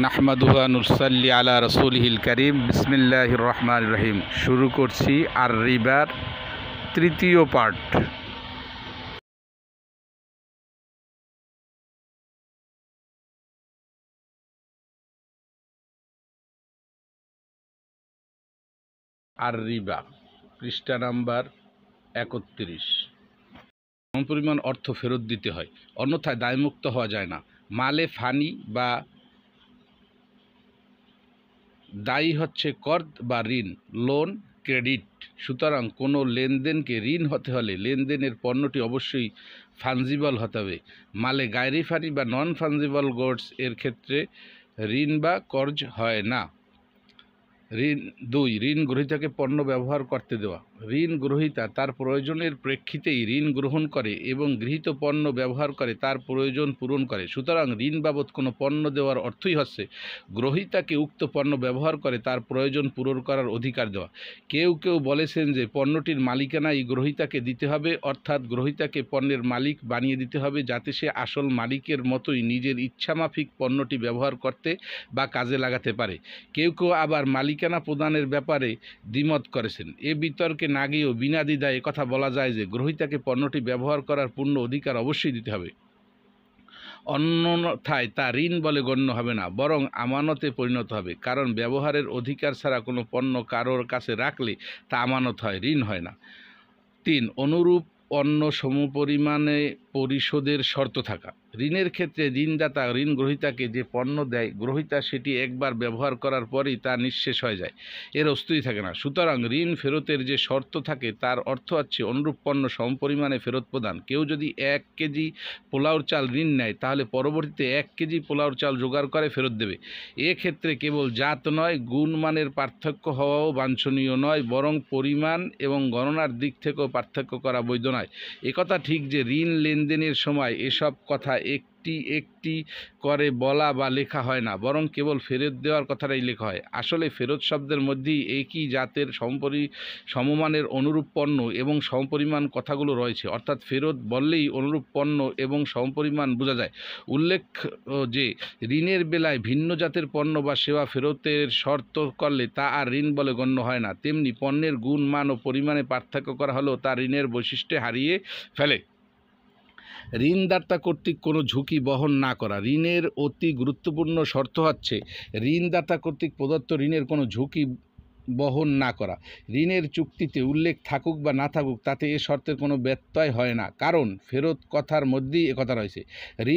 নাহমাদুহু ওয়া নুসাল্লি আলা রাসূলিহিল কারীম বিসমিল্লাহির রহমানির রহিম। শুরু করছি আর রিবার তৃতীয় পার্ট। আর রিবা পৃষ্ঠা নাম্বার 31। সমপরিমাণ অর্থ ফেরত দিতে হয়, অন্যথায় দায়মুক্ত হওয়া যায় না। মালে ফানি বা দায়ী হচ্ছে কর্দ বা ঋণ, লোন, ক্রেডিট। সুতরাং কোনো লেনদেনকে ঋণ হতে হলে লেনদেনের পণ্যটি অবশ্যই ফাঞ্জিবল হতে হবে। মালে গায়রি ফানি বা নন ফাঞ্জিবল গুডস এর ক্ষেত্রে ঋণ বা কর্জ হয় না। ঋণ গ্রহীতাকে পণ্য ব্যবহার করতে দেওয়া। ঋণ গ্রহীতা তার প্রয়োজনের প্রেক্ষিতেই ঋণ গ্রহণ করে এবং গৃহীত পণ্য ব্যবহার করে তার প্রয়োজন পূরণ করে। সুতরাং ঋণ বাবদ কোনো পণ্য দেওয়ার অর্থই হচ্ছে গ্রহীতাকে উক্ত পণ্য ব্যবহার করে তার প্রয়োজন পূরণ করার অধিকার দেওয়া। কেউ কেউ বলেছেন যে পণ্যটির মালিকানাই গ্রহীতাকে দিতে হবে, অর্থাৎ গ্রহীতাকে পণ্যের মালিক বানিয়ে দিতে হবে, যাতে সে আসল মালিকের মতোই নিজের ইচ্ছামাফিক পণ্যটি ব্যবহার করতে বা কাজে লাগাতে পারে। কেউ কেউ আবার মালিকানা প্রদানের ব্যাপারে দ্বিমত করেছেন। এ বিতর্কে না গিয়েও বিনা দ্বিধায় কথা বলা যায় যে গ্রহীতাকে পণ্যটি ব্যবহার করার পূর্ণ অধিকার অবশ্যই দিতে হবে, অন্যথায় তা ঋণ বলে গণ্য হবে না, বরং আমানতে পরিণত হবে। কারণ ব্যবহারের অধিকার ছাড়া কোনো পণ্য কারোর কাছে রাখলে তা আমানত হয়, ঋণ হয় না। 3. অনুরূপ পণ্য সমপরিমাণে পরিশোধের শর্ত থাকা। ঋণের ক্ষেত্রে ঋণদাতা ঋণ গ্রহীতাকে যে পণ্য দেয়, গ্রহীতা সেটি একবার ব্যবহার করার পরেই তা নিঃশেষ হয়ে যায়, এর অস্তিত্বই থাকে না। সুতরাং ঋণ ফেরতের যে শর্ত থাকে তার অর্থ হচ্ছে অনুরূপ পণ্য সমপরিমাণে ফেরত প্রদান। কেউ যদি 1 কেজি পোলাওর চাল ঋণ নেয়, তাহলে পরবর্তীতে 1 কেজি পোলাওর চাল জোগাড় করে ফেরত দেবে। এক্ষেত্রে কেবল জাত নয়, গুণমানের পার্থক্য হওয়াও বাঞ্ছনীয় নয়, বরং পরিমাণ এবং গণনার দিক থেকেও পার্থক্য করা বৈধ নয়। একথা ঠিক যে ঋণ লেনদেনের সময় এসব কথা একটি একটি করে বলা বা লেখা হয় না, বরং কেবল ফেরত দেওয়ার কথাটাই লেখা হয়। আসলে ফেরত শব্দের মধ্যেই একই জাতের সমমানের অনুরূপ পণ্য এবং সমপরিমাণ কথাগুলো রয়েছে, অর্থাৎ ফেরত বললেই অনুরূপ পণ্য এবং সমপরিমাণ বোঝা যায়। উল্লেখ্য যে ঋণের বেলায় ভিন্ন জাতের পণ্য বা সেবা ফেরতের শর্ত করলে তা আর ঋণ বলে গণ্য হয় না। তেমনি পণ্যের গুণ, মান ও পরিমাণে পার্থক্য করা হলেও তা ঋণের বৈশিষ্ট্য হারিয়ে ফেলে। ঋণদাতা কর্তৃক কোনো ঝুঁকি বহন না করা। ঋণের অতি গুরুত্বপূর্ণ শর্ত হচ্ছে ঋণদাতা কর্তৃক প্রদত্ত ঋণের কোনো ঝুঁকি বহন না করা। ঋণের চুক্তিতে উল্লেখ থাকুক বা না থাকুক, তাতে এ শর্তের কোনো ব্যত্যয় হয় না, কারণ ফেরত কথার মধ্যেই একথা রয়েছে।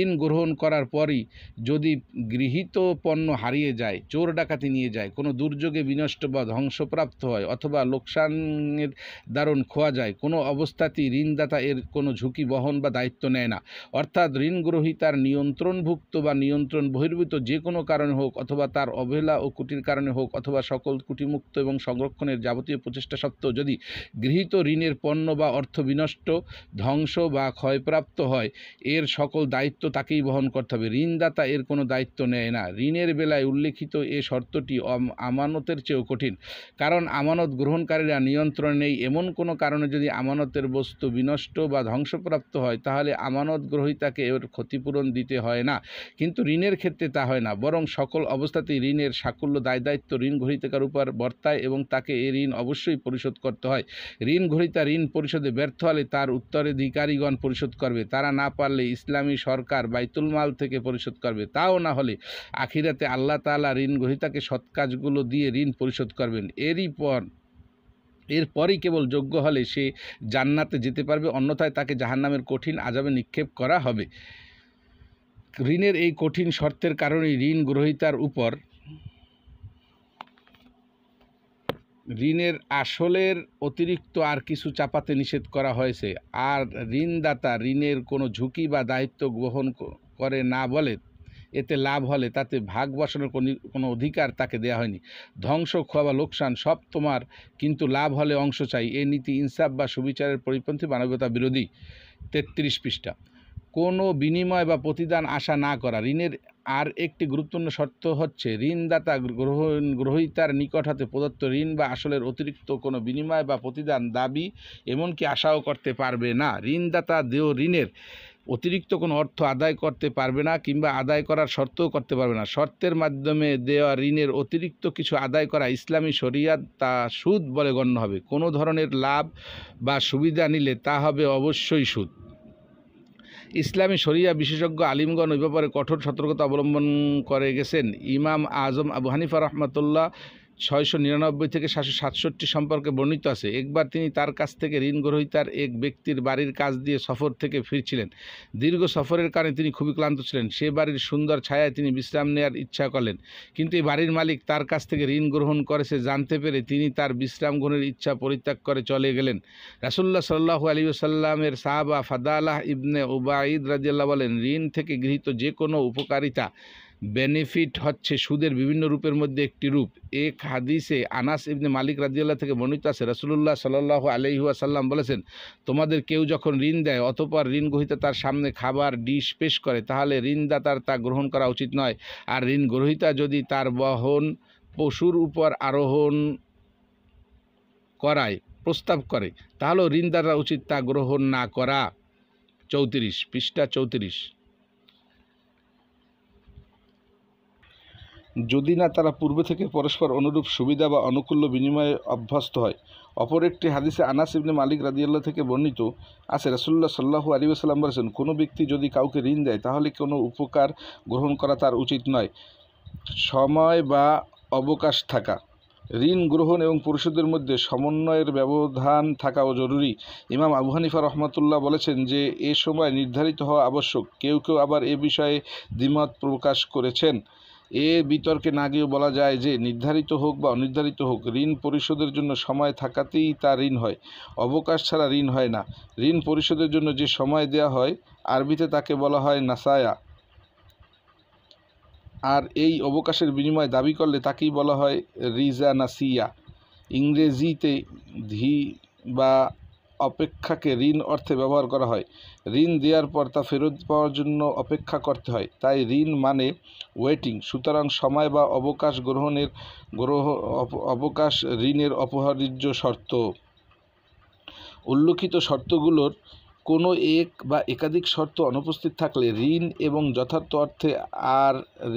ঋণ গ্রহণ করার পরই যদি গৃহীত পণ্য হারিয়ে যায়, চোর ডাকাতি নিয়ে যায়, কোনো দুর্যোগে বিনষ্ট বা ধ্বংসপ্রাপ্ত হয়, অথবা লোকসানের দারুণ খোয়া যায়, কোনো অবস্থাতেই ঋণদাতা এর কোনো ঝুঁকি বহন বা দায়িত্ব নেয় না। অর্থাৎ ঋণ গ্রহীতার নিয়ন্ত্রণভুক্ত বা নিয়ন্ত্রণ বহির্ভূত যে কোনো কারণে হোক, অথবা তার অবহেলা ও ত্রুটির কারণে হোক, অথবা সকল ত্রুটিমুক্ত এবং সংরক্ষণের যাবতীয় প্রচেষ্টা সত্ত্বেও যদি গৃহীত ঋণের পণ্য বা অর্থ বিনষ্ট, ধ্বংস বা ক্ষয়প্রাপ্ত হয়, এর সকল দায়িত্ব তাকেই বহন করতে হবে। ঋণদাতা এর কোনো দায়িত্ব নেয় না। ঋণের বেলায় উল্লেখিত এ শর্তটি আমানতের চেয়েও কঠিন, কারণ আমানত গ্রহণকারীরা নিয়ন্ত্রণ নেই। এমন কোনো কারণে যদি আমানতের বস্তু বিনষ্ট বা ধ্বংসপ্রাপ্ত হয়, তাহলে আমানত গ্রহীতাকে এর ক্ষতিপূরণ দিতে হয় না। কিন্তু ঋণের ক্ষেত্রে তা হয় না, বরং সকল অবস্থাতেই ঋণের সাকুল্য দায় দায়িত্ব ঋণ গ্রহীতার উপর বর্তায় এবং তাকে এ ঋণ অবশ্যই পরিশোধ করতে হয়। ঋণ গ্রহীতা ঋণ পরিশোধে ব্যর্থ হলে তার উত্তরাধিকারীগণ পরিশোধ করবে, তারা না পারলে ইসলামী সরকার বাইতুল মাল থেকে পরিশোধ করবে। তাও না হলে আখিরাতে আল্লাহ তাআলা ঋণ গ্রহীতাকে সৎ কাজগুলো দিয়ে ঋণ পরিশোধ করবেন। এরপরই কেবল যোগ্য হলে সে জান্নাতে যেতে পারবে, অন্যথায় তাকে জাহান্নামের কঠিন আযাবে নিক্ষেপ করা হবে। ঋণের এই কঠিন শর্তের কারণেই ঋণ গ্রহীতার উপর ঋণের আসলের অতিরিক্ত আর কিছু চাপাতে নিষেধ করা হয়েছে। আর ঋণদাতা ঋণের কোনো ঝুঁকি বা দায়িত্ব গ্রহণ করে না বলে এতে লাভ হলে তাতে ভাগ বসানোর কোনো অধিকার তাকে দেওয়া হয়নি। ধ্বংস, খোয়া বা লোকসান সব তোমার, কিন্তু লাভ হলে অংশ চাই, এ নীতি ইনসাফ বা সুবিচারের পরিপন্থী, মানবতা বিরোধী। 33 পৃষ্ঠা। কোনো বিনিময় বা প্রতিদান আশা না করা। ঋণের আর একটি গুরুত্বপূর্ণ শর্ত হচ্ছে ঋণদাতা গ্রহীতার নিকট হতে প্রদত্ত ঋণ বা আসলের অতিরিক্ত কোনো বিনিময় বা প্রতিদান দাবি এমনকি আশাও করতে পারবে না। ঋণদাতা দেয় ঋণের অতিরিক্ত কোনো অর্থ আদায় করতে পারবে না কিংবা আদায় করার শর্তও করতে পারবে না। শর্তের মাধ্যমে দেওয়া ঋণের অতিরিক্ত কিছু আদায় করা ইসলামী শরিয়াত তা সুদ বলে গণ্য হবে। কোনো ধরনের লাভ বা সুবিধা নিলে তা হবে অবশ্যই সুদ। ইসলামী শরিয়া বিশেষজ্ঞ আলিমগণ ওই ব্যাপারে কঠোর সতর্কতা অবলম্বন করে গেছেন। ইমাম আজম আবু হানিফা রহমতুল্লাহ 699 থেকে 767 সম্পর্কে বর্ণিত আছে। একবার তিনি তার কাছ থেকে ঋণ গ্রহীতার এক ব্যক্তির বাড়ির কাজ দিয়ে সফর থেকে ফিরছিলেন। দীর্ঘ সফরের কারণে তিনি খুবই ক্লান্ত ছিলেন। সে বাড়ির সুন্দর ছায়ায় তিনি বিশ্রাম নেওয়ার ইচ্ছা করলেন, কিন্তু এই বাড়ির মালিক তার কাছ থেকে ঋণ গ্রহণ করেছে জানতে পেরে তিনি তার বিশ্রাম গ্রহণের ইচ্ছা পরিত্যাগ করে চলে গেলেন। রাসূলুল্লাহ সাল্লাল্লাহু আলাইহি ওয়াসাল্লামের সাহাবা ফাদালাহ ইবনে উবাইদ রাদিয়াল্লাহু বলেন, ঋণ থেকে গৃহীত যে কোনো উপকারিতা বেনিফিট হচ্ছে সুদের বিভিন্ন রূপের মধ্যে একটি রূপ। এক হাদিসে আনাস ইবনে মালিক রাদিয়াল্লাহু থেকে বর্ণিত আছে, রাসূলুল্লাহ সাল্লাল্লাহু আলাইহি ওয়াসাল্লাম বলেছেন, তোমাদের কেউ যখন ঋণ দেয় অতঃপর ঋণ গ্রহীতা তার সামনে খাবার ডিশ পেশ করে, তাহলে ঋণদাতার তা গ্রহণ করা উচিত নয়। আর ঋণ গ্রহীতা যদি তার বহন পশুর উপর আরোহণ করায় প্রস্তাব করে, তাহলেও ঋণদাতার উচিত তা গ্রহণ না করা। 34 পৃষ্ঠা 34। যদি না তারা পূর্বে থেকে পরস্পর অনুরূপ সুবিধা বা অনুকূল্য বিনিময়ে অভ্যস্ত হয়। অপর একটি হাদিসে আনাস ইবনে মালিক রাদিয়াল্লাহু থেকে বর্ণিত আছে, রাসূলুল্লাহ সাল্লাল্লাহু আলাইহি ওয়াসাল্লাম বলেছেন, কোনো ব্যক্তি যদি কাউকে ঋণ দেয় তাহলে কোনো উপকার গ্রহণ করা তার উচিত নয়। সময় বা অবকাশ থাকা। ঋণ গ্রহণ এবং পরিশোধের মধ্যে সমন্বয়ের ব্যবধান থাকাও জরুরি। ইমাম আবু হানিফা রহমতুল্লাহ বলেছেন যে এ সময় নির্ধারিত হওয়া আবশ্যক। কেউ কেউ আবার এ বিষয়ে দ্বিমত প্রকাশ করেছেন। এ বিতর্কে না গিয়েও বলা যায় যে নির্ধারিত হোক বা অনির্ধারিত হোক, ঋণ পরিশোধের জন্য সময় থাকাতেই তা ঋণ হয়। অবকাশ ছাড়া ঋণ হয় না। ঋণ পরিশোধের জন্য যে সময় দেয়া হয় আরবিতে তাকে বলা হয় নাসায়া, আর এই অবকাশের বিনিময়ে দাবি করলে তাকেই বলা হয় রিজা নাসিয়া। ইংরেজিতে ধি বা অপেক্ষাকে ঋণ অর্থে ব্যবহার করা হয়। ঋণ দেওয়ার পর তা ফেরত পাওয়ার জন্য অপেক্ষা করতে হয়, তাই ঋণ মানে ওয়েটিং। সুতরাং সময় বা অবকাশ অবকাশ ঋণের অপরিহার্য শর্ত। উল্লিখিত শর্তগুলোর কোনো এক বা একাধিক শর্ত অনুপস্থিত থাকলে ঋণ এবং যথার্থ অর্থে আর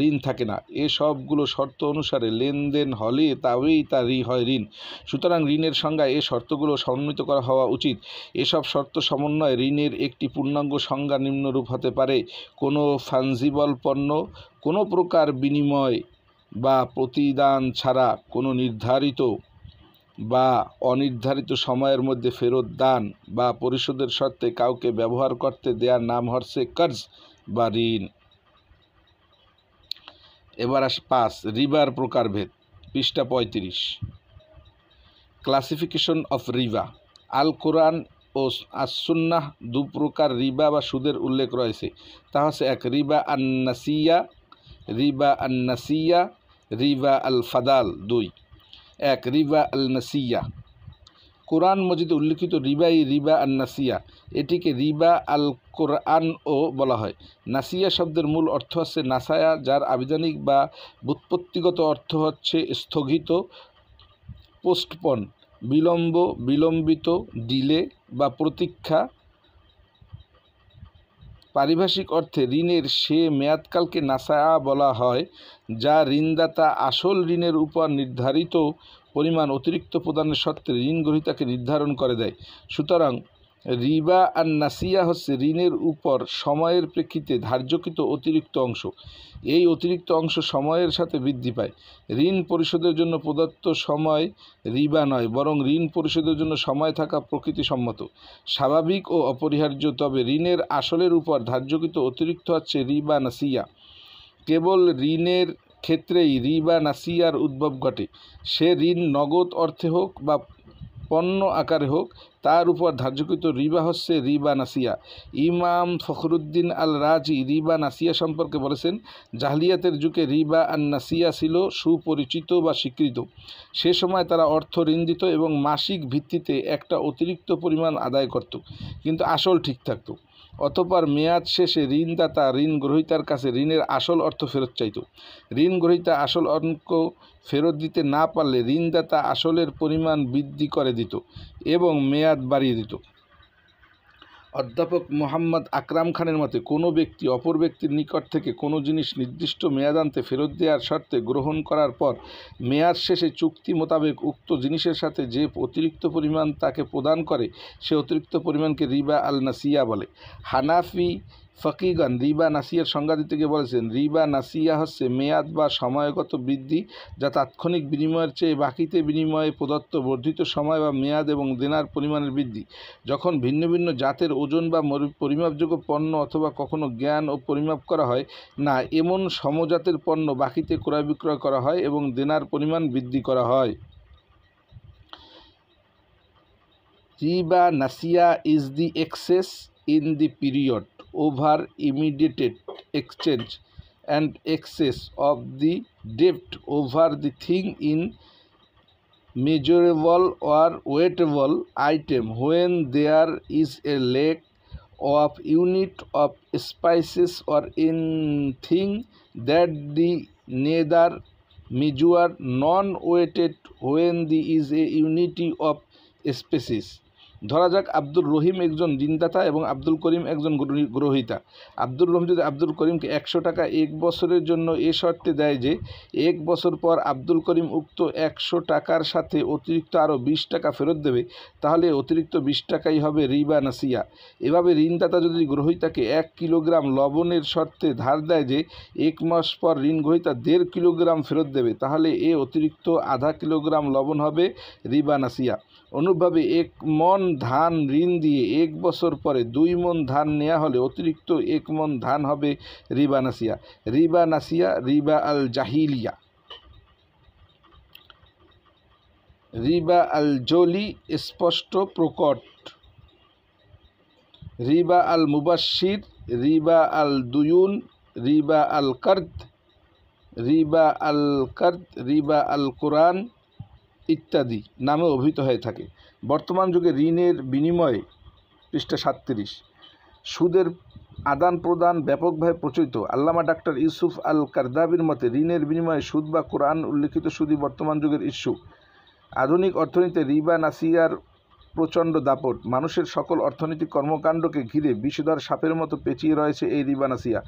ঋণ থাকে না। এ সবগুলো শর্ত অনুসারে লেনদেন হলে তবেই তা হয় ঋণ। সুতরাং ঋণের সংজ্ঞায় এ শর্তগুলো সমন্বিত করা হওয়া উচিত। এসব শর্ত সমন্বয়ে ঋণের একটি পূর্ণাঙ্গ সংজ্ঞা নিম্নরূপ হতে পারে: কোনো ফাঞ্জিবল পণ্য কোনো প্রকার বিনিময় বা প্রতিদান ছাড়া কোনো নির্ধারিত বা অনির্ধারিত সময়ের মধ্যে ফেরত দান বা পরিশোধের শর্তে কাউকে ব্যবহার করতে দেওয়ার নাম হচ্ছে কর্জ বা ঋণ। এবার 5 রিবার প্রকারভেদ, পৃষ্ঠা 35। ক্লাসিফিকেশন অফ রিবা। আল কোরআন ও আস-সুন্নাহ দু প্রকার রিবা বা সুদের উল্লেখ রয়েছে। তা হচ্ছে 1 রিবা আন-নাসিয়া, রিবা আল ফাদাল। 2 1 রিবা আল নাসিয়া। কোরআন মজিদে উল্লিখিত রিবাই রিবা আন নাসিয়া। এটিকে রিবা আল কোরআনও বলা হয়। নাসিয়া শব্দের মূল অর্থ হচ্ছে নাসায়া, যার আবিধানিক বা ব্যুৎপত্তিগত অর্থ হচ্ছে স্থগিত, পোস্টপন, বিলম্বিত, ডিলে বা প্রতীক্ষা। পারিভাষিক অর্থে ঋণের সে মেয়াদকালকে নাসায়া বলা হয় যা ঋণদাতা আসল ঋণের উপর নির্ধারিত পরিমাণ অতিরিক্ত প্রদানের শর্তে ঋণ গ্রহীতাকে নির্ধারণ করে দেয়। সুতরাং রিবা আর নাসিয়া হচ্ছে ঋণের উপর সময়ের প্রেক্ষিতে ধার্যকৃত অতিরিক্ত অংশ। এই অতিরিক্ত অংশ সময়ের সাথে বৃদ্ধি পায়। ঋণ পরিশোধের জন্য প্রদত্ত সময় রিবা নয়, বরং ঋণ পরিশোধের জন্য সময় থাকা প্রকৃতিসম্মত, স্বাভাবিক ও অপরিহার্য। তবে ঋণের আসলের উপর ধার্যকৃত অতিরিক্ত হচ্ছে রিবা নাসিয়া। কেবল ঋণের ক্ষেত্রেই রিবা নাসিয়ার উদ্ভব ঘটে। সে ঋণ নগদ অর্থে হোক বা পণ্য আকারে হোক, তার উপর ধার্যকৃত রিবা হচ্ছে রিবা নাসিয়া। ইমাম ফখরুদ্দিন আল রাজি রিবা নাসিয়া সম্পর্কে বলেছেন, জাহলিয়াতের যুগে রিবা আন নাসিয়া ছিল সুপরিচিত বা স্বীকৃত। সে সময় তারা অর্থ ঋণ দিত এবং মাসিক ভিত্তিতে একটা অতিরিক্ত পরিমাণ আদায় করত, কিন্তু আসল ঠিক থাকত। অতঃপর মেয়াদ শেষে ঋণদাতা ঋণ গ্রহীতার কাছে ঋণের আসল অর্থ ফেরত চাইত। ঋণ গ্রহীতা আসল অঙ্ক ফেরত দিতে না পারলে ঋণদাতা আসলের পরিমাণ বৃদ্ধি করে দিত এবং মেয়াদ বাড়িয়ে দিত। অধ্যাপক মোহাম্মদ আকরাম খানের মতে কোনো ব্যক্তি অপর ব্যক্তির নিকট থেকে কোনো জিনিস নির্দিষ্ট মেয়াদান্তে ফেরত দেওয়ার শর্তে গ্রহণ করার পর মেয়াদ শেষে চুক্তি মোতাবেক উক্ত জিনিসের সাথে যে অতিরিক্ত পরিমাণ তাকে প্রদান করে সে অতিরিক্ত পরিমাণকে রিবা আল নাসিয়া বলে। হানাফি ফকিগান রিবা নাসিয়ার সংজ্ঞা দিতে গিয়ে বলেছেন, রিবা নাসিয়া হচ্ছে মেয়াদ বা সময়গত বৃদ্ধি যা তাৎক্ষণিক বিনিময়ের চেয়ে বাকিতে বিনিময়ে প্রদত্ত বর্ধিত সময় বা মেয়াদ এবং দেনার পরিমাণের বৃদ্ধি। যখন ভিন্ন ভিন্ন জাতের ওজন বা পরিমাপযোগ্য পণ্য অথবা কখনো জ্ঞান ও পরিমাপ করা হয় না এমন সমজাতের পণ্য বাকিতে ক্রয় বিক্রয় করা হয় এবং দেনার পরিমাণ বৃদ্ধি করা হয়। রিবা নাসিয়া is the excess in the period over immediate exchange and excess of the debt over the thing in measurable or weightable item when there is a lack of unit of spices or in thing that the neither measure non-weighted when there is a unity of species। ধরা যাক আব্দুর রহিম একজন ঋণদাতা এবং আব্দুল করিম একজন গ্রহীতা। আব্দুর রহিম যদি আব্দুল করিমকে 100 টাকা 1 বছরের জন্য এ শর্তে দেয় যে 1 বছর পর আব্দুল করিম উক্ত 100 টাকার সাথে অতিরিক্ত আরও 20 টাকা ফেরত দেবে, তাহলে অতিরিক্ত 20 টাকাই হবে রিবা নাসিয়া। এভাবে ঋণদাতা যদি গ্রহীতাকে 1 কিলোগ্রাম লবণের শর্তে ধার দেয় যে 1 মাস পর ঋণ গ্রহীতা 1.5 কিলোগ্রাম ফেরত দেবে, তাহলে এ অতিরিক্ত আধা কিলোগ্রাম লবণ হবে রিবা নাসিয়া। অনুরূপভাবে 1 মণ ধান ঋণ দিয়ে 1 বছর পরে 2 মণ ধান নেওয়া হলে অতিরিক্ত 1 মণ ধান হবে রিবা নাসিয়া। রিবা নাসিয়া রিবা আল জাহিলিয়া। রিবা আল জলি স্পষ্ট প্রকট। রিবা আল মুবাশশির, রিবা আল দুয়ুন, রিবা আল কার্দ, রিবা আল কার্দ, রিবা আল কোরআন ইত্যাদি নামে অভিহিত হয়ে থাকে। বর্তমান যুগে ঋণের বিনিময়ে পৃষ্ঠা 37 সুদের আদান প্রদান ব্যাপকভাবে প্রচলিত। আল্লামা ডাক্তার ইউসুফ আল কারদাবির মতে ঋণের বিনিময়ে সুদ বা কোরআন উল্লিখিত সুদই বর্তমান যুগের ইস্যু। আধুনিক অর্থনীতিতে রিবা নাসিয়ার প্রচণ্ড দাপট। মানুষের সকল অর্থনৈতিক কর্মকাণ্ডকে ঘিরে বিষধর সাপের মতো পেঁচিয়ে রয়েছে এই রিবা নাসিয়া।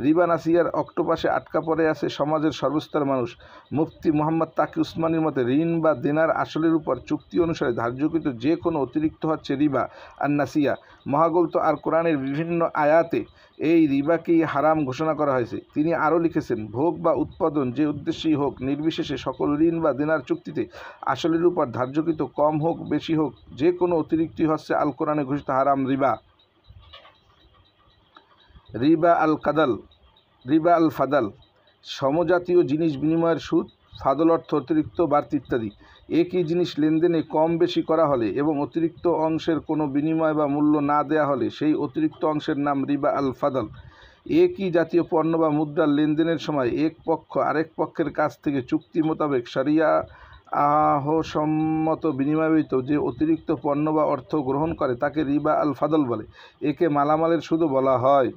রিবা নাসিয়ার অক্টোপাসে আটকা পড়ে আছে সমাজের সর্বস্তর মানুষ। মুফতি মোহাম্মদ তাকি উসমানীর মতে ঋণ বা দেনার আসলের উপর চুক্তি অনুসারে ধার্যকৃত যে কোনো অতিরিক্ত হচ্ছে রিবা আর নাসিয়া। মহাগ্রন্থ আর কোরআনের বিভিন্ন আয়াতে এই রিবাকেই হারাম ঘোষণা করা হয়েছে। তিনি আরও লিখেছেন, ভোগ বা উৎপাদন যে উদ্দেশ্যেই হোক নির্বিশেষে সকল ঋণ বা দেনার চুক্তিতে আসলের উপর ধার্যকৃত কম হোক বেশি হোক যে কোনো অতিরিক্তি হচ্ছে আল কোরআনে ঘোষিত হারাম রিবা। রিবা আল কাদাল, রিবা আল ফাদাল সমজাতীয় জিনিস বিনিময়ের সুদ। ফাদল অর্থ অতিরিক্ত বাড়তি ইত্যাদি। একই জিনিস লেনদেনে কম বেশি করা হলে এবং অতিরিক্ত অংশের কোনো বিনিময় বা মূল্য না দেয়া হলে সেই অতিরিক্ত অংশের নাম রিবা আল ফাদল। একই জাতীয় পণ্য বা মুদ্রার লেনদেনের সময় এক পক্ষ আরেক পক্ষের কাছ থেকে চুক্তি মোতাবেক শরিয়া সম্মত বিনিময়িত যে অতিরিক্ত পণ্য বা অর্থ গ্রহণ করে তাকে রিবা আল ফাদল বলে। একে মালামালের সুদও বলা হয়।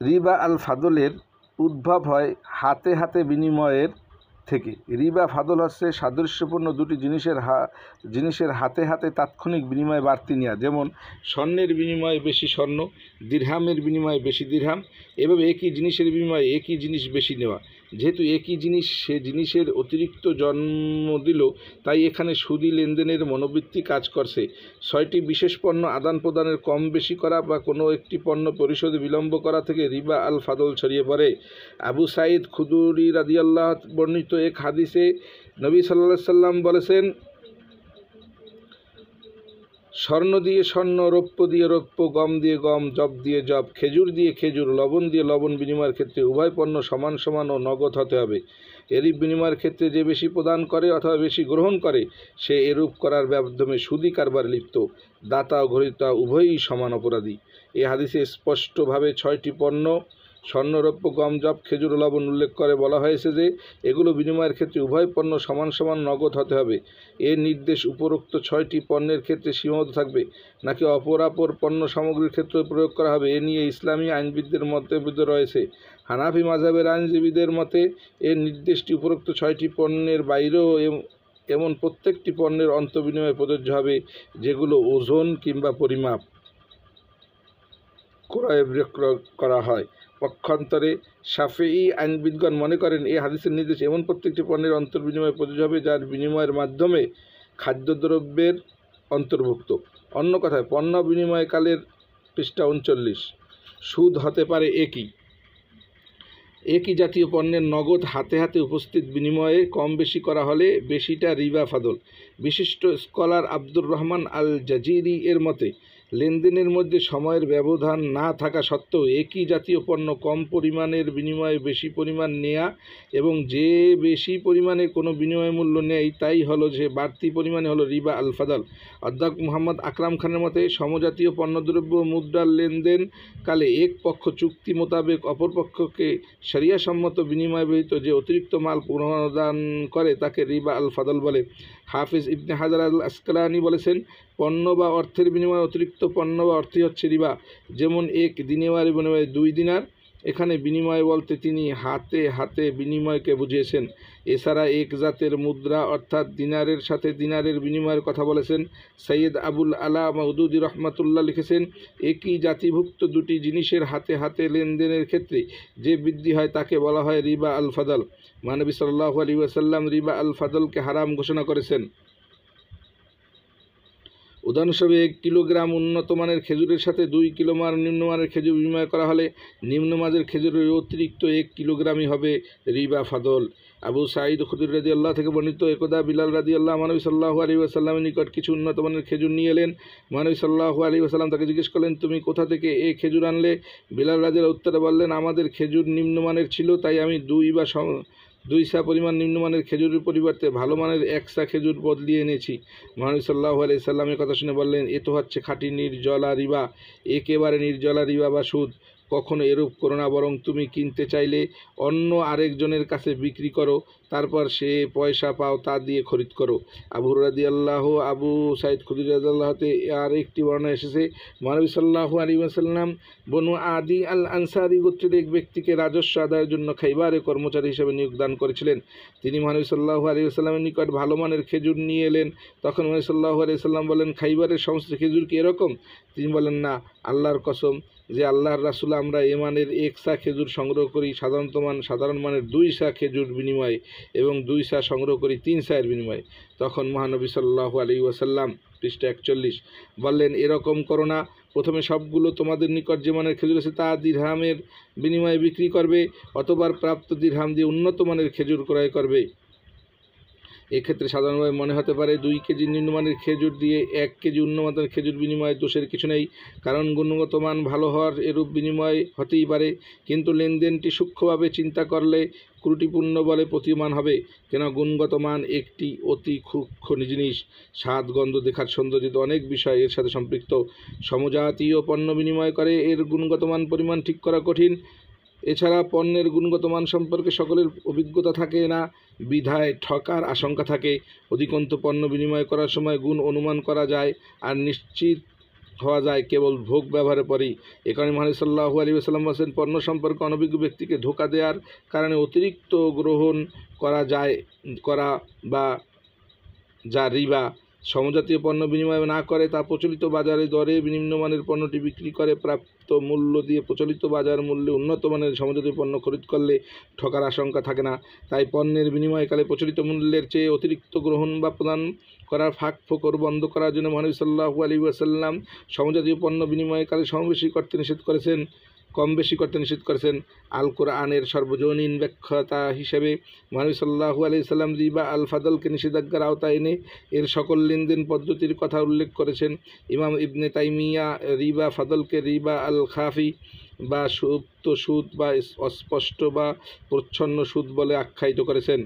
রিবা আল ফাদলের উদ্ভব হয় হাতে হাতে বিনিময়ের থেকে। রিবা ফাদল হচ্ছে সাদৃশ্যপূর্ণ দুটি জিনিসের হাতে হাতে তাৎক্ষণিক বিনিময়ে বাড়তি নেওয়া। যেমন স্বর্ণের বিনিময়ে বেশি স্বর্ণ, দিরহামের বিনিময়ে বেশি দিরহাম। এভাবে একই জিনিসের বিনিময়ে একই জিনিস বেশি নেওয়া। যেহেতু একই জিনিস সে জিনিসের অতিরিক্ত জন্ম দিল, তাই এখানে সুদি লেনদেনের মনোবৃত্তি কাজ করছে। 6টি বিশেষ পণ্য আদান প্রদানের কম বেশি করা বা কোনো একটি পণ্য পরিশোধে বিলম্ব করা থেকে রিবা আল ফাদল ছড়িয়ে পড়ে। আবু সাঈদ খুদরি রাদিয়াল্লাহু বর্ণিত এক হাদিসে নবী সাল্লাল্লাহু আলাইহি সাল্লাম বলেছেন, স্বর্ণ দিয়ে স্বর্ণ, রৌপ্য দিয়ে রৌপ্য, গম দিয়ে গম, জব দিয়ে জব, খেজুর দিয়ে খেজুর, লবণ দিয়ে লবণ বিনিময়ের ক্ষেত্রে উভয় পণ্য সমান সমান ও নগদ হতে হবে। এরূপ বিনিময়ের ক্ষেত্রে যে বেশি প্রদান করে অথবা বেশি গ্রহণ করে সে এরূপ করার মাধ্যমে সুদি কারবার লিপ্ত। দাতা ও গ্রহীতা উভয়ই সমান অপরাধী। এই হাদিসে স্পষ্টভাবে 6টি পণ্য স্বর্ণ, রৌপ্য, গম, জব, খেজুর ও লবণ উল্লেখ করে বলা হয়েছে যে এগুলো বিনিময়ের ক্ষেত্রে উভয় পণ্য সমান সমান নগদ হতে হবে। এর নির্দেশ উপরোক্ত 6টি পণ্যের ক্ষেত্রে সীমাবদ্ধ থাকবে নাকি অপরাপর পণ্য সামগ্রীর ক্ষেত্রে প্রয়োগ করা হবে, এ নিয়ে ইসলামী আইনবিদদের মতভেদ রয়েছে। হানাফি মাযহাবের আইনজীবীদের মতে এর নির্দেশটি উপরোক্ত 6টি পণ্যের বাইরেও এমন প্রত্যেকটি পণ্যের অন্তর্বিনিময় প্রযোজ্য হবে যেগুলো ওজন কিংবা পরিমাপ ক্রয় বিক্রয় করা হয়। পক্ষান্তরে শাফিঈ আইনবিদগণ মনে করেন এই হাদিসের নির্দেশ এমন প্রত্যেকটি পণ্যের অন্তর্বিনিময় প্রযোজ্য হবে যার বিনিময়ের মাধ্যমে খাদ্যদ্রব্যের অন্তর্ভুক্ত। অন্য কথায় পণ্য বিনিময়কালের পৃষ্ঠা 39 সুদ হতে পারে একই জাতীয় পণ্যের নগদ হাতে হাতে উপস্থিত বিনিময়ে কম বেশি করা হলে বেশিটা রিবা ফাদল। বিশিষ্ট স্কলার আব্দুর রহমান আল জাজিরি এর মতে লেনদেনের মধ্যে সময়ের ব্যবধান না থাকা সত্ত্বেও একই জাতীয় পণ্য কম পরিমাণের বিনিময়ে বেশি পরিমাণ নেয়া এবং যে বেশি পরিমাণে কোনো বিনিময় মূল্য নেয় তাই হলো যে বাড়তি পরিমাণে হলো রিবা আল ফাদল। অধ্যাপক মোহাম্মদ আকরাম খানের মতে সমজাতীয় পণ্যদ্রব্য মুদ্রার লেনদেন কালে এক পক্ষ চুক্তি মোতাবেক অপর পক্ষকে শরিয়াসম্মত বিনিময় ব্যতীত যে অতিরিক্ত মাল প্রদান করে তাকে রিবা আল ফাদল বলে। হাফিজ ইবনে হাজার আল আসকালানি বলেছেন, পণ্য বা অর্থের বিনিময়ে অতিরিক্ত পণ্য বা অর্থই হচ্ছে রিবা। যেমন এক দিনারের বিনিময়ে 2 দিনার, এখানে বিনিময় বলতে তিনি হাতে হাতে বিনিময়কে বুঝিয়েছেন। এছাড়া এক জাতের মুদ্রা অর্থাৎ দিনারের সাথে দিনারের বিনিময়ের কথা বলেছেন। সৈয়দ আবুল আলা মওদুদি রহমাতুল্লাহ লিখেছেন, একই জাতিভুক্ত দুটি জিনিসের হাতে হাতে লেনদেনের ক্ষেত্রে যে বৃদ্ধি হয় তাকে বলা হয় রিবা আল ফাদল। মহানবী সাল্লাল্লাহু আলাইহি ওয়াসাল্লাম রিবা আল ফাদলকে হারাম ঘোষণা করেছেন। উদাহরণস্বরূপ 1 কিলোগ্রাম উন্নত মানের খেজুরের সাথে 2 কিলোগ্রাম নিম্নমানের খেজুর বিনিময় করা হলে নিম্নমানের খেজুরের অতিরিক্ত 1 কিলোগ্রামই হবে রিবা ফাদল। আবু সাঈদ খুদরি রাদিয়াল্লাহু থেকে বর্ণিত, একদা বিলাল রাদিয়াল্লাহু মহানবী সাল্লাল্লাহু আলাইহি ওয়াসাল্লামের নিকট কিছু উন্নত মানের খেজুর নিয়ে এলেন। মহানবী সাল্লাল্লাহু আলাইহি ওয়াসাল্লাম তাকে জিজ্ঞেস করলেন, তুমি কোথা থেকে এই খেজুর আনলে? বিলাল রাদিয়াল্লাহু উত্তরে বললেন, আমাদের খেজুর নিম্নমানের ছিল, তাই আমি 2 সা পরিমাণ নিম্নমানের খেজুরের পরিবর্তে ভালো মানের 1 সা খেজুর বদলিয়ে এনেছি। মহানবী সাল্লাল্লাহু আলাইহি সাল্লামের কথা শুনে বললেন, এ তো হচ্ছে খাঁটি নির্জলা রিবা, একেবারে নির্জলা রিবা বা সুদ। কখনো এরূপ করো না, বরং তুমি কিনতে চাইলে অন্য আরেকজনের কাছে বিক্রি করো, তারপর সে পয়সা পাও তা দিয়ে খরিদ করো। আবু রাদিয়াল্লাহু আবু সাইদ খুদরি রাদিয়াল্লাহুতে আর একটি বর্ণনা এসেছে, মহানবী সাল্লাল্লাহু আলাইহি ওয়াসাল্লাম বনু আদি আল আনসারী গোত্রের এক ব্যক্তিকে রাজস্ব আদায়ের জন্য খাইবারে কর্মচারী হিসেবে নিয়োগদান করেছিলেন। তিনি মহানবী সাল্লাল্লাহু আলাইহি ওয়াসাল্লামের নিকট ভালো মানের খেজুর নিয়ে এলেন। তখন মহানবী সাল্লাল্লাহু আলাইহি ওয়াসাল্লাম বলেন, খাইবারের সমস্ত খেজুর কি এরকম? তিনি বলেন, না, আল্লাহর কসম যে আল্লাহর রাসূল, আমরা এ মানের 1 সা খেজুর সংগ্রহ করি সাধারণ মানের 2 সা খেজুর বিনিময়ে এবং 2 সা সংগ্রহ করি 3 সা এর বিনিময়ে। তখন মহানবী সাল্লাল্লাহু আলাইহি ওয়াসাল্লাম পৃষ্ঠা 41 বললেন, এরকম করো না, প্রথমে সবগুলো তোমাদের নিকট যে মানের খেজুর আছে তা দিরহামের বিনিময়ে বিক্রি করবে, অতঃপর প্রাপ্ত দিরহাম দিয়ে উন্নত মানের খেজুর ক্রয় করবে। এক্ষেত্রে সাধারণভাবে মনে হতে পারে 2 কেজি নিম্নমানের খেজুর দিয়ে 1 কেজি উন্নতমানের খেজুর বিনিময়ে দোষের কিছু নেই, কারণ গুণগত মান ভালো হওয়ার এরূপ বিনিময় হতেই পারে। কিন্তু লেনদেনটি সূক্ষ্মভাবে চিন্তা করলে ত্রুটিপূর্ণ বলে প্রতীয়মান হবে, কেন গুণগত মান একটি অতি সূক্ষ্ম জিনিস। স্বাদ, গন্ধ, দেখার সৌন্দর্য অনেক বিষয় এর সাথে সম্পৃক্ত। সমজাতীয় পণ্য বিনিময় করে এর গুণগত মান পরিমাণ ঠিক করা কঠিন। এছাড়া পণ্যের গুণগত মান সম্পর্কে সকলের অভিজ্ঞতা থাকে না, বিধায় ঠকার আশঙ্কা থাকে। অধিকন্তু পণ্য বিনিময় করার সময় গুণ অনুমান করা যায় আর নিশ্চিত হওয়া যায় কেবল ভোগ ব্যবহারের পরেই। এ কারণে মহানবী সাল্লাল্লাহু আলাইহি ওয়াসাল্লাম বলেছেন, পণ্য সম্পর্কে অনভিজ্ঞ ব্যক্তিকে ধোঁকা দেওয়ার কারণে অতিরিক্ত গ্রহণ করা বা যা রিবা। সমজাতীয় পণ্য বিনিময় না করে তা প্রচলিত বাজারে দরে নিম্নমানের পণ্যটি বিক্রি করে প্রাপ্ত মূল্য দিয়ে প্রচলিত বাজার মূল্যে উন্নত মানের সমজাতীয় পণ্য খরিদ করলে ঠকার আশঙ্কা থাকে না। তাই পণ্যের বিনিময়কালে প্রচলিত মূল্যের চেয়ে অতিরিক্ত গ্রহণ বা প্রদান করার ফাঁক ফোকর বন্ধ করার জন্য মহানবী সাল্লাল্লাহু আলাইহি ওয়াসাল্লাম সমজাতীয় পণ্য বিনিময়কালে কম বেশি করতে নিষেধ করেছেন। আল কোরআনের সর্বজনীন ব্যাখ্যাতা হিসেবে মহানবী সাল্লাল্লাহু আলাইহি সাল্লাম রিবা আল ফাদলকে নিষেধাজ্ঞার আওতায় এনে এর সকল লেনদেন পদ্ধতির কথা উল্লেখ করেছেন। ইমাম ইবনে তাইমিয়া রিবা ফাদলকে রিবা আল খাফি বা সুপ্ত সুদ বা অস্পষ্ট বা প্রচ্ছন্ন সুদ বলে আখ্যায়িত করেছেন।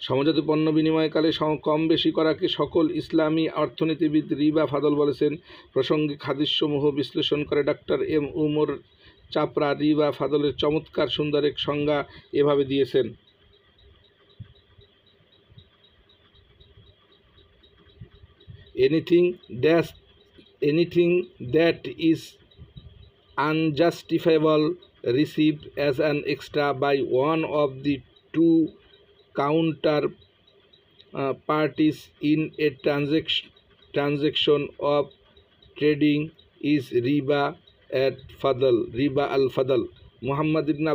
সমজাতীয় পণ্য বিনিময়কালে কম বেশি করাকে সকল ইসলামী অর্থনীতিবিদ রিবা ফাদল বলেছেন। প্রাসঙ্গিক হাদিসসমূহ বিশ্লেষণ করে ডাক্তার এম উমর চাপড়া রিবা ফাদলের চমৎকার সুন্দর এক সংজ্ঞা এভাবে দিয়েছেন, anything that is unjustifiable received as an extra by one of the two parties in a transaction of trading is riba al fadl। মুহাম্মদ ইবনে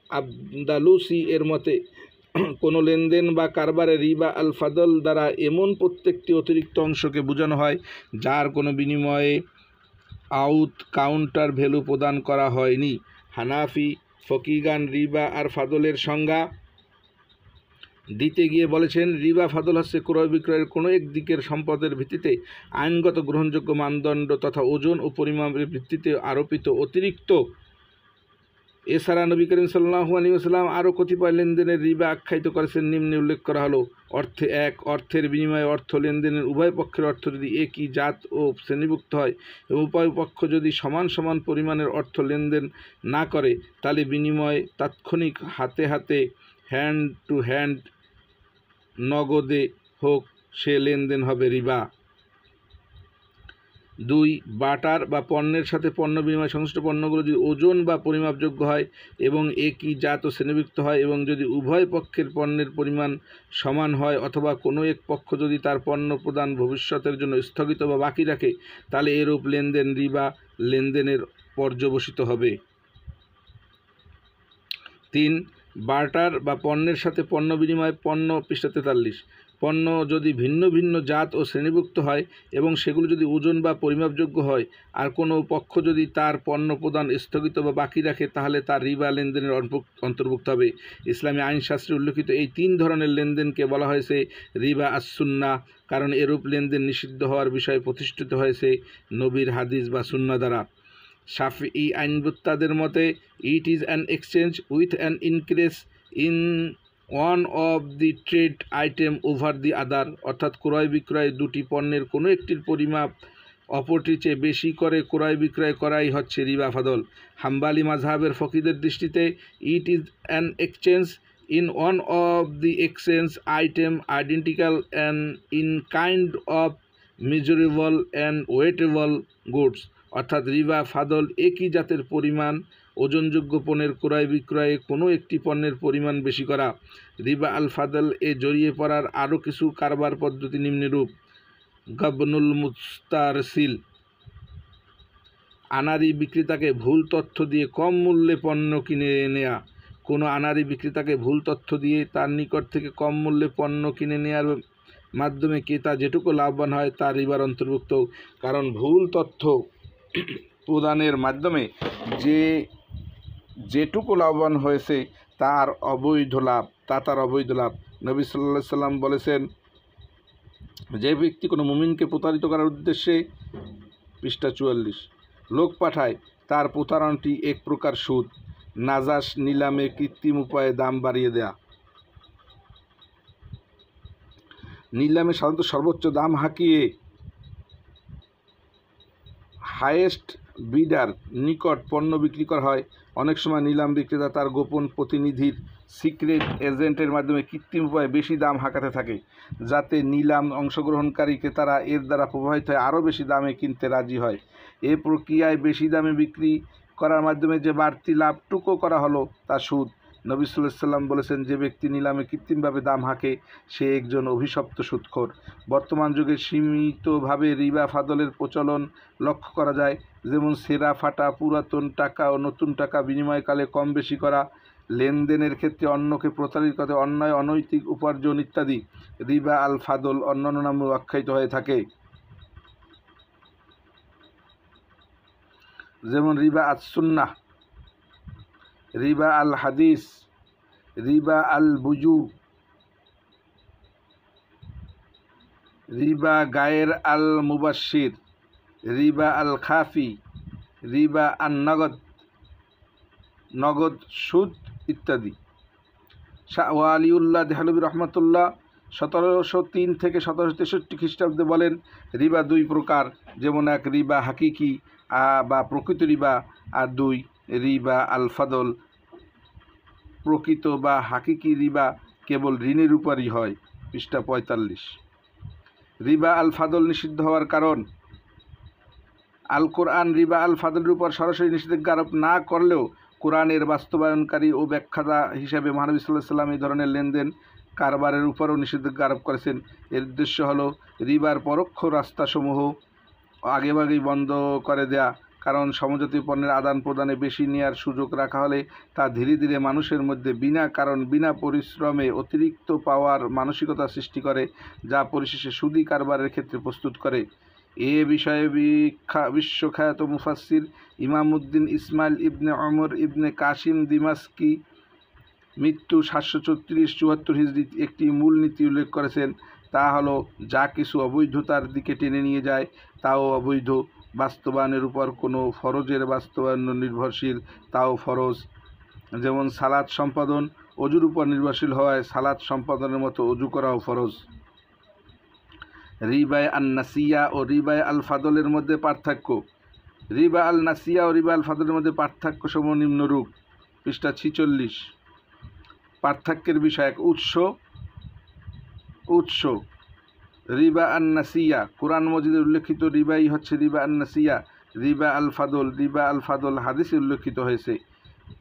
আবদালুসি এর মতে কোনো লেনদেন বা কারবারে রিবা আল ফাদল দ্বারা এমন প্রত্যেকটি অতিরিক্ত অংশকে বোঝানো হয় যার কোনো বিনিময়ে কাউন্টার ভ্যালু প্রদান করা হয়নি। হানাফি ফকিগান রিবা আর ফাদলের সংজ্ঞা দিতে গিয়ে বলেছেন, রিবা ফাদল হচ্ছে ক্রয় বিক্রয়ের কোনো এক দিকের সম্পদের ভিত্তিতে আইনগত গ্রহণযোগ্য মানদণ্ড তথা ওজন ও পরিমাপের ভিত্তিতে আরোপিত অতিরিক্ত। এছাড়া নবী করিম সাল্লাল্লাহু আলাইহি ওয়াসাল্লাম আরও কতিপয় লেনদেনের রিবা আখ্যায়িত করেছেন। নিম্নে উল্লেখ করা হলো: অর্থের বিনিময়ে অর্থ লেনদেনের উভয় পক্ষের অর্থ যদি একই জাত ও শ্রেণীভুক্ত হয় এবং উভয় পক্ষ যদি সমান সমান পরিমাণের অর্থ লেনদেন না করে, তাহলে বিনিময় তাৎক্ষণিক হাতে হাতে হ্যান্ড টু হ্যান্ড নগদে হোক, সে লেনদেন হবে রিবা। 2 বাটার বা পণ্যের সাথে পণ্য বিনিময় সংশ্লিষ্ট পণ্যগুলো যদি ওজন বা পরিমাপযোগ্য হয় এবং একই জাত ও শ্রেণীভুক্ত হয় এবং যদি উভয় পক্ষের পণ্যের পরিমাণ সমান হয় অথবা কোনো এক পক্ষ যদি তার পণ্য প্রদান ভবিষ্যতের জন্য স্থগিত বা বাকি রাখে, তাহলে এরূপ লেনদেন রিবা লেনদেনের পর্যবসিত হবে। 3 বার্টার বা পণ্যের সাথে পণ্য বিনিময়। পৃষ্ঠা 43। পণ্য যদি ভিন্ন ভিন্ন জাত ও শ্রেণীভুক্ত হয় এবং সেগুলো যদি ওজন বা পরিমাপযোগ্য হয় আর কোনো পক্ষ যদি তার পণ্য প্রদান স্থগিত বা বাকি রাখে, তাহলে তার রিবা লেনদেনের অন্তর্ভুক্ত হবে। ইসলামী আইনশাস্ত্রে উল্লেখিত এই 3 ধরনের লেনদেনকে বলা হয়েছে রিবা আস-সুন্নাহ, কারণ এরূপ লেনদেন নিষিদ্ধ হওয়ার বিষয়ে প্রতিষ্ঠিত হয়েছে নবীর হাদিস বা সুন্নাহ দ্বারা। শাফিঈ আইনবক্তাদের মতে, it is an exchange with an increase in one of the trade item over the other, অর্থাৎ ক্রয় বিক্রয় দুটি পণ্যের কোনো একটির পরিমাপ অপরটির চেয়ে বেশি করে ক্রয় বিক্রয় করাই হচ্ছে রিবা ফাদল। হাম্বালি মাযহাবের ফকিদের দৃষ্টিতে ইট is an exchange in one of the exchange item identical and in kind of measurable and wettable goods, অর্থাৎ রিবা ফাদল একই জাতের পরিমাণ ওজনযোগ্য পণ্যের ক্রয় বিক্রয়ে কোনো একটি পণ্যের পরিমাণ বেশি করা। রিবা আল ফাদল এ জড়িয়ে পড়ার আরও কিছু কারবার পদ্ধতি নিম্নরূপ: গবনুল মুস্তারসিল, আনারি বিক্রেতাকে ভুল তথ্য দিয়ে কম মূল্যে পণ্য কিনে নেয়া। কোনো আনারি বিক্রেতাকে ভুল তথ্য দিয়ে তার নিকট থেকে কম মূল্যে পণ্য কিনে নেওয়ার মাধ্যমে ক্রেতা যেটুকু লাভবান হয় তা রিবার অন্তর্ভুক্ত, কারণ ভুল তথ্য প্রদানের মাধ্যমে যেটুকু লাভবান হয়েছে তার অবৈধ লাভ। নবী সাল্লাল্লাহু আলাইহি সাল্লাম বলেছেন, যে ব্যক্তি কোনো মুমিনকে প্রতারিত করার উদ্দেশ্যে পৃষ্ঠা 44 লোক পাঠায়, তার প্রতারণাটি এক প্রকার সুদ। নাজাস নিলামে কৃত্রিম উপায়ে দাম বাড়িয়ে দেয়া। নিলামে সাধারণত সর্বোচ্চ দাম হাঁকিয়ে হাইয়েস্ট বিডার নিকট পণ্য বিক্রি করা হয়। অনেক সময় নিলাম বিক্রেতা তার গোপন প্রতিনিধির সিক্রেট এজেন্টের মাধ্যমে কৃত্রিম উপায়ে বেশি দাম হাঁকাতে থাকে, যাতে নিলাম অংশগ্রহণকারী ক্রেতারা এর দ্বারা প্রভাবিত হয়ে আরও বেশি দামে কিনতে রাজি হয়। এ প্রক্রিয়ায় বেশি দামে বিক্রি করার মাধ্যমে যে বাড়তি লাভটুকু করা হলো তা সুদ। নবী সাল্লাল্লাহু আলাইহি সাল্লাম বলেছেন, যে ব্যক্তি নিলামে কৃত্রিমভাবে দাম হাঁকে সে একজন অভিশপ্ত সুদখোর। বর্তমান যুগে সীমিতভাবে রিবা ফাদলের প্রচলন লক্ষ্য করা যায়, যেমন ছেঁড়া ফাটা পুরাতন টাকা ও নতুন টাকা বিনিময়কালে কম বেশি করা, লেনদেনের ক্ষেত্রে অন্যকে প্রতারিত করে অন্যায় অনৈতিক উপার্জন ইত্যাদি রিবা আল ফাদল অন্যান্য নামেও আখ্যায়িত হয়ে থাকে, যেমন রিবা আস-সুন্নাহ, রিবা আল হাদিস, রিবা আল বুজু, রিবা গায়ের আল মুবাশশির, রিবা আল খাফি, রিবা আন নগদ সুদ ইত্যাদি। শাহ ওয়ালিউল্লাহ দেহলভী রহমতুল্লাহ 1703 থেকে 1763 খ্রিস্টাব্দে বলেন, রিবা 2 প্রকার, যেমন 1 রিবা হাকিকি বা প্রকৃত রিবা, আর 2 রিবা আল ফাদল। প্রকৃত বা হাকিকি রিবা কেবল ঋণের উপরই হয়। পৃষ্ঠা 45। রিবা আল ফাদল নিষিদ্ধ হওয়ার কারণ। আল কোরআন রিবা আল ফাদলের উপর সরাসরি নিষেধাজ্ঞা আরোপ না করলেও কোরআনের বাস্তবায়নকারী ও ব্যাখ্যাতা হিসাবে মহানবী সাল্লাল্লাহু আলাইহি ওয়াসাল্লাম এই ধরনের লেনদেন কারবারের উপরও নিষেধাজ্ঞা আরোপ করেছেন। এর উদ্দেশ্য হলো রিবার পরোক্ষ রাস্তাসমূহ আগেভাগেই বন্ধ করে দেয়া, কারণ সমজাতীয় পণ্যের আদান প্রদানে বেশি নেওয়ার সুযোগ রাখা হলে তা ধীরে ধীরে মানুষের মধ্যে বিনা পরিশ্রমে অতিরিক্ত পাওয়ার মানসিকতা সৃষ্টি করে, যা পরিশেষে সুদী কারবারের ক্ষেত্রে প্রস্তুত করে। এ বিষয়ে বিশ্বখ্যাত মুফাসসির ইমামউদ্দিন ইসমাইল ইবনে ওমর ইবনে কাসিম দিমাশকি মৃত্যু 734-74 হিজরি একটি মূল নীতি উল্লেখ করেছেন। তা হলো, যা কিছু অবৈধতার দিকে টেনে নিয়ে যায় তাও অবৈধ, বাস্তবায়নের উপর কোনো ফরজের বাস্তবায়ন নির্ভরশীল তাও ফরজ। যেমন সালাত সম্পাদন অজুর উপর নির্ভরশীল হওয়ায় সালাত সম্পাদনের মতো অজু করাও ফরজ। রিবায় আন নাসিয়া ও রিবায় আল ফাদলের মধ্যে পার্থক্য। রিবা আল নাসিয়া ও রিবা আল ফাদলের মধ্যে পার্থক্য সমূহ নিম্নরূপ। পৃষ্ঠা 46। পার্থক্যের বিষয় এক। উৎস রিবা আন নাসিয়া কুরআন মজিদে উল্লেখিত রিবাই হচ্ছে রিবা আন নাসিয়া। রিবা আল ফাদল হাদিসে উল্লেখিত হয়েছে।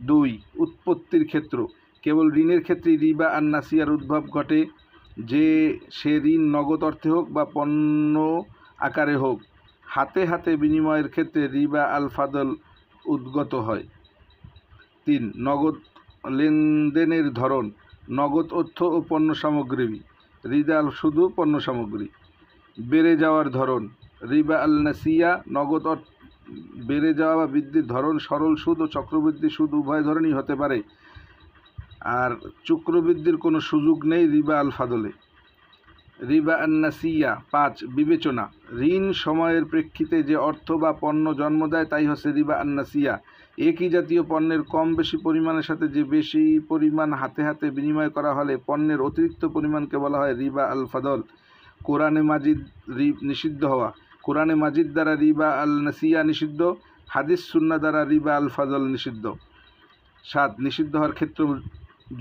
2. উৎপত্তির ক্ষেত্র। কেবল ঋণের ক্ষেত্রেই রিবা আন নাসিয়ার উদ্ভব ঘটে, যে সে ঋণ নগদ অর্থে হোক বা পণ্য আকারে হোক। হাতে হাতে বিনিময়ের ক্ষেত্রে রিবা আল ফাদল উদ্গত হয়। 3. নগদ লেনদেনের ধরন। নগদ অর্থ ও পণ্য সামগ্রী। রিবা আল শুধু পণ্য সামগ্রী। বেড়ে যাওয়ার ধরন। রিবা আল নাসিয়া নগদ বেড়ে যাওয়া বা বৃদ্ধির ধরন সরল সুদ ও চক্রবৃদ্ধি সুদ উভয় ধরনেরই হতে পারে, আর চক্রবৃদ্ধির কোনো সুযোগ নেই রিবা আল ফাদলে। রিবা আন নাসিয়া। 5. বিবেচনা। ঋণ সময়ের প্রেক্ষিতে যে অর্থ বা পণ্য জন্ম দেয় তাই হচ্ছে রিবা আন নাসিয়া। একই জাতীয় পণ্যের কম বেশি পরিমাণের সাথে যে বেশি পরিমাণ হাতে হাতে বিনিময় করা হলে পণ্যের অতিরিক্ত পরিমাণকে বলা হয় রিবা আল ফাদল। কোরআনে মাজিদ নিষিদ্ধ হওয়া। কোরআনে মাজিদ দ্বারা রিবা আল নাসিয়া নিষিদ্ধ, হাদিস সুন্নাহ দ্বারা রিবা আল ফাদল নিষিদ্ধ। 7. নিষিদ্ধ হওয়ার ক্ষেত্র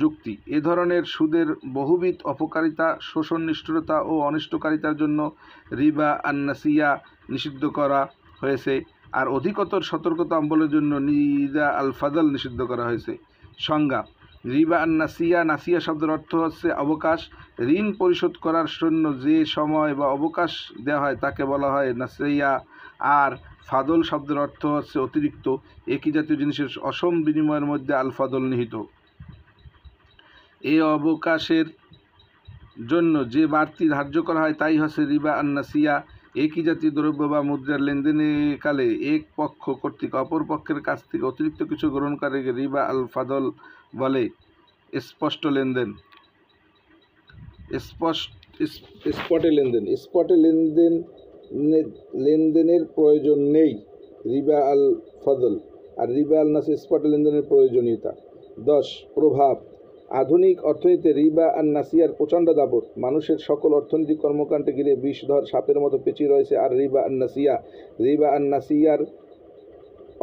যুক্তি। এ ধরনের সুদের বহুবিধ অপকারিতা, শোষণ, নিষ্ঠুরতা ও অনিষ্টকারিতার জন্য রিবা আন নাসিয়া নিষিদ্ধ করা হয়েছে, আর অধিকতর সতর্কতা অবলম্বনের জন্য রিবা আল ফাদল নিষিদ্ধ করা হয়েছে। সংজ্ঞা। রিবা আন নাসিয়া। নাসিয়া শব্দের অর্থ হচ্ছে অবকাশ। ঋণ পরিশোধ করার জন্য যে সময় বা অবকাশ দেওয়া হয় তাকে বলা হয় নাসিয়া। আর ফাদল শব্দের অর্থ হচ্ছে অতিরিক্ত। একই জাতীয় জিনিসের অসম বিনিময়ের মধ্যে আল ফাদল নিহিত। এই অবকাশের জন্য যে বাড়তি ধার্য করা হয় তাই হচ্ছে রিবা আন নাসিয়া। একই জাতীয় দ্রব্য বা মুদ্রার লেনদেনের কালে এক পক্ষ কর্তৃক অপর পক্ষের কাছ থেকে অতিরিক্ত কিছু গ্রহণকারীকে রিবা আল ফাদল বলে। স্পটে লেনদেনের প্রয়োজন নেই রিবা আল ফাদল, আর রিবা আল নাসিয়া স্পটে লেনদেনের প্রয়োজনীয়তা। 10. প্রভাব। আধুনিক অর্থনীতিতে রিবা আন নাসিয়ার প্রচণ্ড দাপট। মানুষের সকল অর্থনৈতিক কর্মকাণ্ডে ঘিরে বিষধর সাপের মতো পেঁচিয়ে রয়েছে আর রিবা আন নাসিয়ার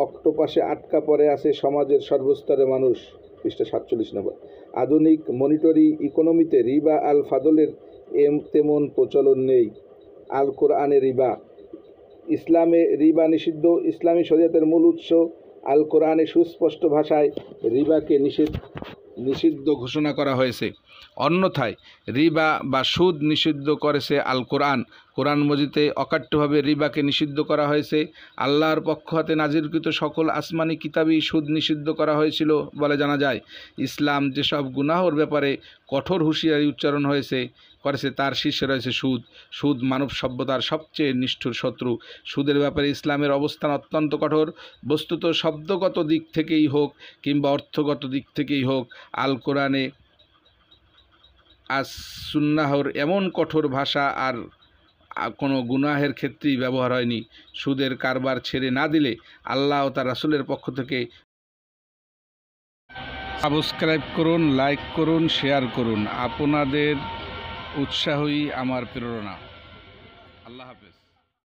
অক্টোপাসে আটকা পড়ে আছে সমাজের সর্বস্তরের মানুষ। পৃষ্ঠা 47 নম্বর। আধুনিক মনিটরি ইকোনমিতে রিবা আল ফাদলের তেমন প্রচলন নেই। আল কোরআনে রিবা। ইসলামে রিবা নিষিদ্ধ। ইসলামী শরিয়তের মূল উৎস আল কোরআনে সুস্পষ্ট ভাষায় রিবাকে নিষিদ্ধ ঘোষণা করা হয়েছে। অন্যথায় রিবা বা সুদ নিষিদ্ধ করেছে আল কোরআন। কোরআন মজিদে অকাট্যভাবে রিবাকে নিষিদ্ধ করা হয়েছে। আল্লাহর পক্ষ হতে নাজিলকৃত সকল আসমানি কিতাবই সুদ নিষিদ্ধ করা হয়েছিল বলে জানা যায়। ইসলাম যেসব গুনাহর ব্যাপারে কঠোর হুঁশিয়ারি উচ্চারণ করেছে তার শীর্ষে রয়েছে সুদ মানব সভ্যতার সবচেয়ে নিষ্ঠুর শত্রু। সুদের ব্যাপারে ইসলামের অবস্থান অত্যন্ত কঠোর। বস্তুত শব্দগত দিক থেকেই হোক কিংবা অর্থগত দিক থেকেই হোক, আল কোরআনে আস সুন্নাহর এমন কঠোর ভাষা আর কোনো গুনাহের ক্ষেত্রেই ব্যবহার হয়নি। সুদের কারবার ছেড়ে না দিলে আল্লাহ ও তার রাসূলের পক্ষ থেকে। সাবস্ক্রাইব করুন, লাইক করুন, শেয়ার করুন। আপনাদের উৎসাহই আমার প্রেরণা। আল্লাহ হাফেজ।